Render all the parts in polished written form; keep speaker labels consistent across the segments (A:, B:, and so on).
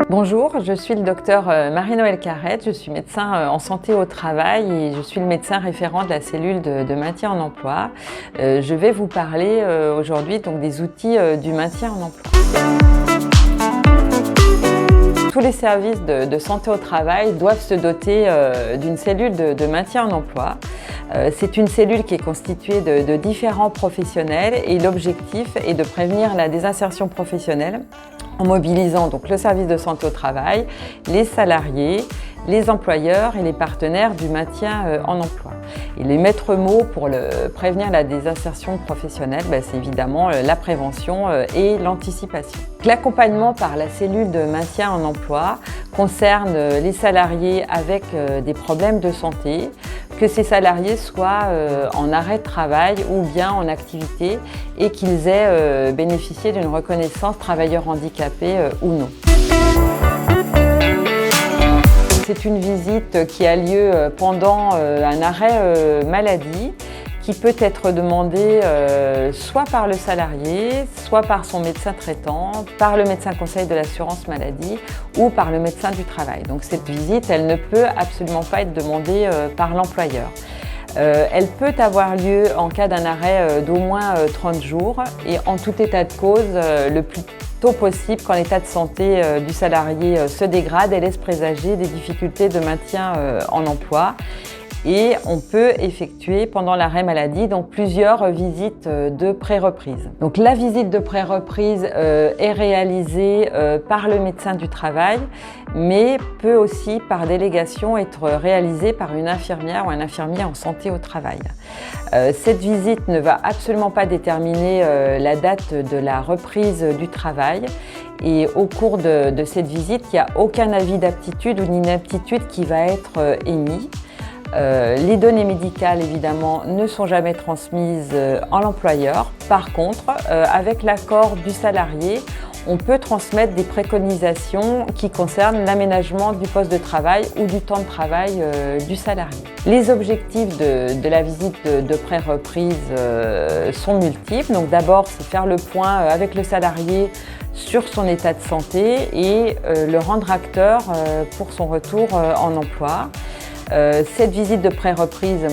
A: Bonjour, je suis le docteur Marie-Noëlle Carrette, je suis médecin en santé au travail et je suis le médecin référent de la cellule de maintien en emploi. Je vais vous parler aujourd'hui des outils du maintien en emploi. Tous les services de santé au travail doivent se doter d'une cellule de maintien en emploi. C'est une cellule qui est constituée de différents professionnels et l'objectif est de prévenir la désinsertion professionnelle en mobilisant donc le service de santé au travail, les salariés, les employeurs et les partenaires du maintien en emploi. Et les maîtres mots pour prévenir la désinsertion professionnelle, c'est évidemment la prévention et l'anticipation. L'accompagnement par la cellule de maintien en emploi concerne les salariés avec des problèmes de santé, que ces salariés soient en arrêt de travail ou bien en activité et qu'ils aient bénéficié d'une reconnaissance travailleur handicapé ou non. C'est une visite qui a lieu pendant un arrêt maladie qui peut être demandée soit par le salarié, soit par son médecin traitant, par le médecin conseil de l'assurance maladie ou par le médecin du travail. Donc cette visite, elle ne peut absolument pas être demandée par l'employeur. Elle peut avoir lieu en cas d'un arrêt d'au moins 30 jours et en tout état de cause le plus tôt possible quand l'état de santé du salarié se dégrade et laisse présager des difficultés de maintien en emploi. Et on peut effectuer pendant l'arrêt maladie plusieurs visites de pré-reprise. Donc la visite de pré-reprise est réalisée par le médecin du travail, mais peut aussi par délégation être réalisée par une infirmière ou un infirmier en santé au travail. Cette visite ne va absolument pas déterminer la date de la reprise du travail. Et au cours de cette visite, il n'y a aucun avis d'aptitude ou d'inaptitude qui va être émis. Les données médicales, évidemment, ne sont jamais transmises à l'employeur. Par contre, avec l'accord du salarié, on peut transmettre des préconisations qui concernent l'aménagement du poste de travail ou du temps de travail du salarié. Les objectifs de la visite de pré-reprise sont multiples. Donc d'abord, c'est faire le point avec le salarié sur son état de santé et le rendre acteur pour son retour en emploi. Cette visite de pré-reprise,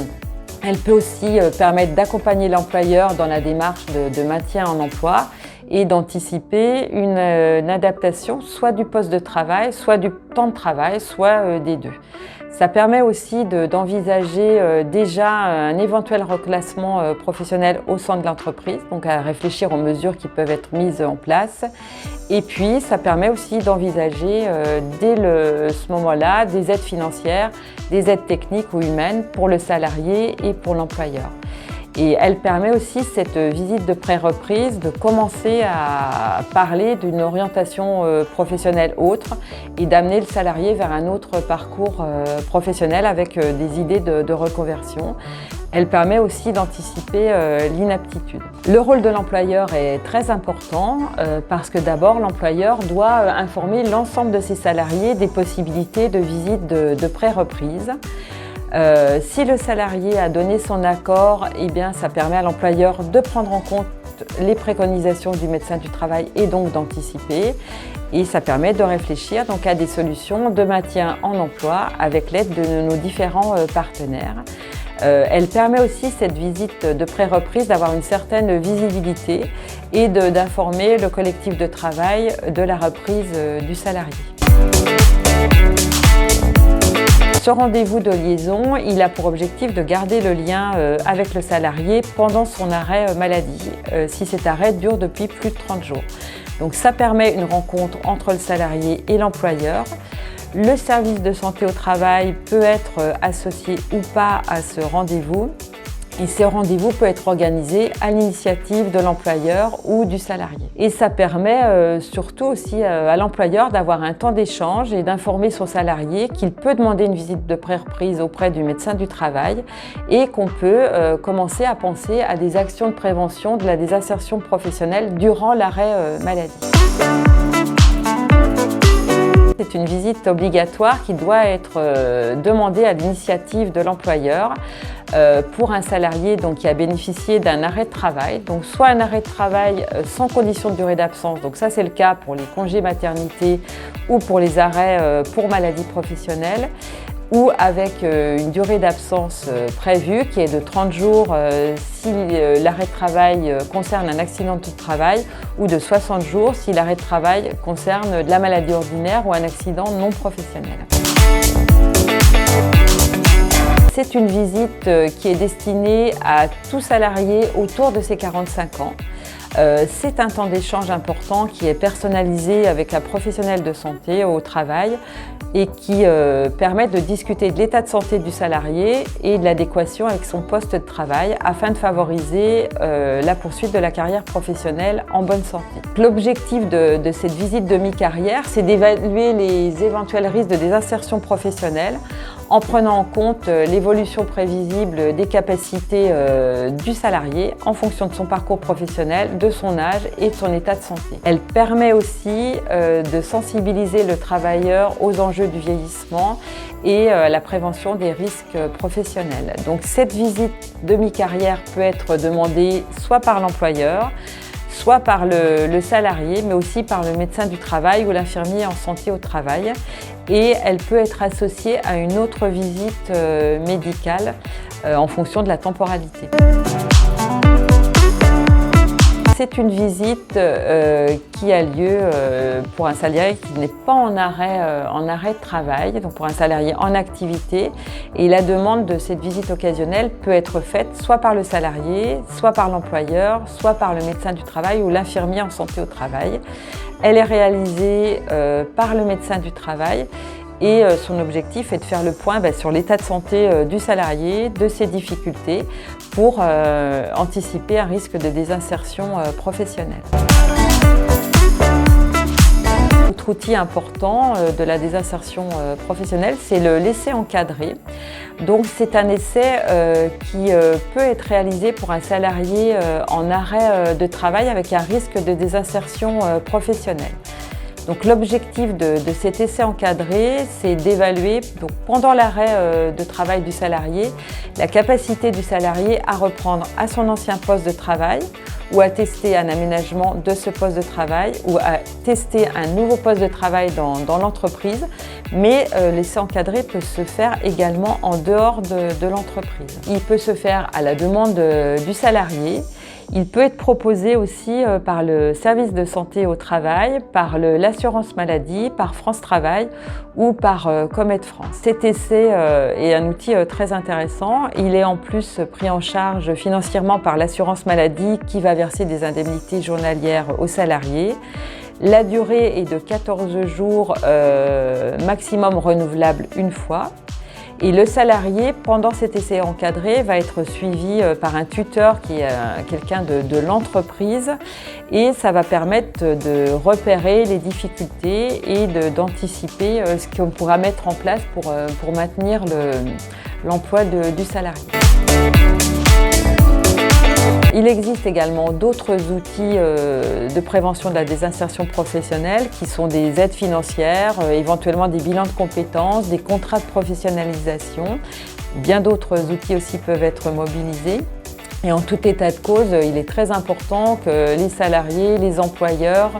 A: elle peut aussi permettre d'accompagner l'employeur dans la démarche de maintien en emploi et d'anticiper une adaptation soit du poste de travail, soit du temps de travail, soit des deux. Ça permet aussi d'envisager déjà un éventuel reclassement professionnel au sein de l'entreprise, donc à réfléchir aux mesures qui peuvent être mises en place. Et puis, ça permet aussi d'envisager dès ce moment-là des aides financières, des aides techniques ou humaines pour le salarié et pour l'employeur. Et elle permet aussi, cette visite de pré-reprise, de commencer à parler d'une orientation professionnelle autre et d'amener le salarié vers un autre parcours professionnel avec des idées de reconversion. Elle permet aussi d'anticiper l'inaptitude. Le rôle de l'employeur est très important parce que d'abord, l'employeur doit informer l'ensemble de ses salariés des possibilités de visite de pré-reprise. Si le salarié a donné son accord, ça permet à l'employeur de prendre en compte les préconisations du médecin du travail et donc d'anticiper. Et ça permet de réfléchir à des solutions de maintien en emploi avec l'aide de nos différents partenaires. Elle permet aussi, cette visite de pré-reprise, d'avoir une certaine visibilité et d'informer le collectif de travail de la reprise du salarié. Ce rendez-vous de liaison, il a pour objectif de garder le lien avec le salarié pendant son arrêt maladie, si cet arrêt dure depuis plus de 30 jours. Donc ça permet une rencontre entre le salarié et l'employeur. Le service de santé au travail peut être associé ou pas à ce rendez-vous. Et ce rendez-vous peut être organisé à l'initiative de l'employeur ou du salarié. Et ça permet surtout aussi à l'employeur d'avoir un temps d'échange et d'informer son salarié qu'il peut demander une visite de pré-reprise auprès du médecin du travail et qu'on peut commencer à penser à des actions de prévention de la désinsertion professionnelle durant l'arrêt maladie. C'est une visite obligatoire qui doit être demandée à l'initiative de l'employeur pour un salarié donc, qui a bénéficié d'un arrêt de travail. Donc soit un arrêt de travail sans condition de durée d'absence, donc ça c'est le cas pour les congés maternité ou pour les arrêts pour maladie professionnelle, ou avec une durée d'absence prévue qui est de 30 jours si l'arrêt de travail concerne un accident de travail, ou de 60 jours si l'arrêt de travail concerne de la maladie ordinaire ou un accident non professionnel. C'est une visite qui est destinée à tout salarié autour de ses 45 ans. C'est un temps d'échange important qui est personnalisé avec un professionnel de santé au travail et qui permet de discuter de l'état de santé du salarié et de l'adéquation avec son poste de travail afin de favoriser la poursuite de la carrière professionnelle en bonne santé. L'objectif de cette visite de mi-carrière, c'est d'évaluer les éventuels risques de désinsertion professionnelle en prenant en compte l'évolution prévisible des capacités du salarié en fonction de son parcours professionnel, de son âge et de son état de santé. Elle permet aussi de sensibiliser le travailleur aux enjeux du vieillissement et à la prévention des risques professionnels. Donc cette visite de mi-carrière peut être demandée soit par l'employeur, soit par le salarié, mais aussi par le médecin du travail ou l'infirmier en santé au travail. Et elle peut être associée à une autre visite médicale en fonction de la temporalité. C'est une visite qui a lieu pour un salarié qui n'est pas en arrêt de travail, donc pour un salarié en activité. Et la demande de cette visite occasionnelle peut être faite soit par le salarié, soit par l'employeur, soit par le médecin du travail ou l'infirmier en santé au travail. Elle est réalisée par le médecin du travail. Et son objectif est de faire le point sur l'état de santé du salarié, de ses difficultés, pour anticiper un risque de désinsertion professionnelle. Autre outil important de la désinsertion professionnelle, c'est l'essai encadré. Donc c'est un essai qui peut être réalisé pour un salarié en arrêt de travail avec un risque de désinsertion professionnelle. Donc l'objectif de cet essai encadré, c'est d'évaluer pendant l'arrêt de travail du salarié, la capacité du salarié à reprendre à son ancien poste de travail ou à tester un aménagement de ce poste de travail ou à tester un nouveau poste de travail dans l'entreprise. Mais l'essai encadré peut se faire également en dehors de l'entreprise. Il peut se faire à la demande du salarié. Il peut être proposé aussi par le service de santé au travail, par l'assurance maladie, par France Travail ou par Comed France. Cet essai est un outil très intéressant. Il est en plus pris en charge financièrement par l'assurance maladie qui va verser des indemnités journalières aux salariés. La durée est de 14 jours maximum renouvelable une fois. Et le salarié, pendant cet essai encadré, va être suivi par un tuteur qui est quelqu'un de l'entreprise et ça va permettre de repérer les difficultés et d'anticiper ce qu'on pourra mettre en place pour maintenir l'emploi du salarié. Il existe également d'autres outils de prévention de la désinsertion professionnelle qui sont des aides financières, éventuellement des bilans de compétences, des contrats de professionnalisation. Bien d'autres outils aussi peuvent être mobilisés. Et en tout état de cause, il est très important que les salariés, les employeurs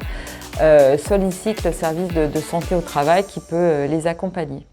A: sollicitent le service de santé au travail qui peut les accompagner.